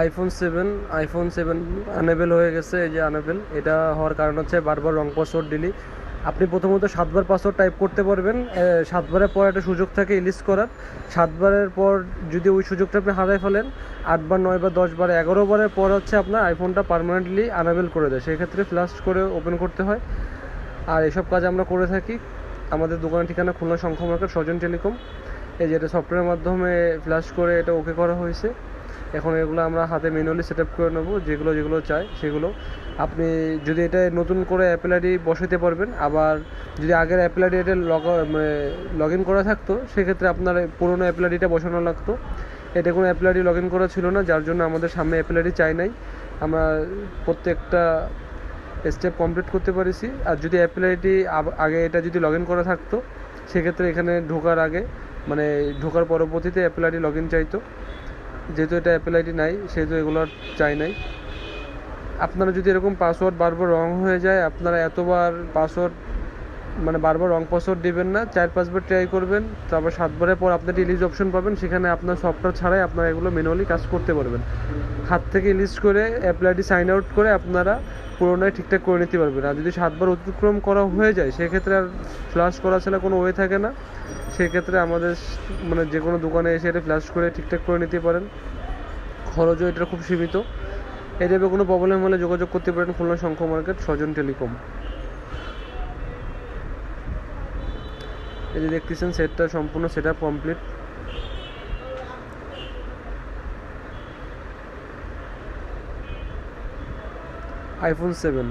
IPhone 7 unable হয়ে গেছে। এই যে আনেবেল, এটা হওয়ার কারণ হচ্ছে বারবার রং পাসওয়ার্ড দিলি। আপনি প্রথমত 7বার পাসওয়ার্ড টাইপ করতে পারবেন, 7বারের পর একটা সুযোগ থাকে ইলিশ করার। 7বারের পর যদি ওই সুযোগটা আপনি হারাই ফেলেন, 8বার 9বার 10বার 11বারের পর হচ্ছে আপনার আইফোনটা পার্মানেন্টলি আনেবেল করে দেয়। সেক্ষেত্রে ফ্ল্যাশ করে ওপেন করতে হয়। আর এসব কাজ আমরা করে থাকি। আমাদের দোকানের ঠিকানা খুলনা শঙ্খ মার্কেট, সজন টেলিকম। এই যে এটা সফটওয়্যারের মাধ্যমে ফ্ল্যাশ করে এটা ওকে করা হয়েছে। এখন এগুলো আমরা হাতে ম্যানুয়ালি সেট আপ করে নেবো, যেগুলো যেগুলো চাই সেগুলো। আপনি যদি এটা নতুন করে অ্যাপেল আইডি বসাতে পারবেন। আবার যদি আগের অ্যাপেল আইডি এটা লগ ইন করা থাকতো, সেক্ষেত্রে আপনার পুরোনো অ্যাপেল আইডিটা বসানো লাগতো। এটা কোনো অ্যাপেল আইডি লগ ইন করা ছিল না, যার জন্য আমাদের সামনে অ্যাপেল আইডি চাই নাই। আমরা প্রত্যেকটা স্টেপ কমপ্লিট করতে পারিছি। আর যদি অ্যাপেল আইডি আগে এটা যদি লগ ইন করা থাকতো, সেক্ষেত্রে এখানে ঢোকার আগে মানে ঢোকার পরবর্তীতে অ্যাপেল আইডি লগ ইন চাইতো। যেহেতু এটা অ্যাপেল আইডি নাই, সেহেতু এগুলো চাই নাই। আপনারা যদি এরকম পাসওয়ার্ড বারবার রং হয়ে যায়, আপনারা এতবার পাসওয়ার্ড বারবার রং পাসওয়ার্ড দিবেন না, 4-5বার ট্রাই করবেন। তারপর 7বারের পর আপনার রিলিজ অপশন পাবেন, সেখানে আপনার সফটওয়্যার ছাড়াই আপনারা এগুলো ম্যানুয়ালি কাজ করতে পারবেন। হাত থেকে লিস্ট করে অ্যাপেল আইডি সাইন আউট করে আপনারা পুরোটাই ঠিকঠাক করে নিতে পারবেন। আর যদি 7বার অতিক্রম করা হয়ে যায়, সেক্ষেত্রে আর ফ্ল্যাশ করা ছাড়া কোনো ওয়ে থাকে না। সেক্ষেত্রে আমাদের যে কোনো দোকানে এসে এটা ফ্ল্যাশ করে ঠিকঠাক করে নিতে পারেন। খরচও এটা খুব সীমিত। এই টাইপের কোনো প্রবলেম হলে যোগাযোগ করতে পারেন খুলনা শঙ্খ মার্কেট, সজন টেলিকম। এই যে দেখতেছেন সেটটা সম্পূর্ণ সেট আপ কমপ্লিট। iPhone 7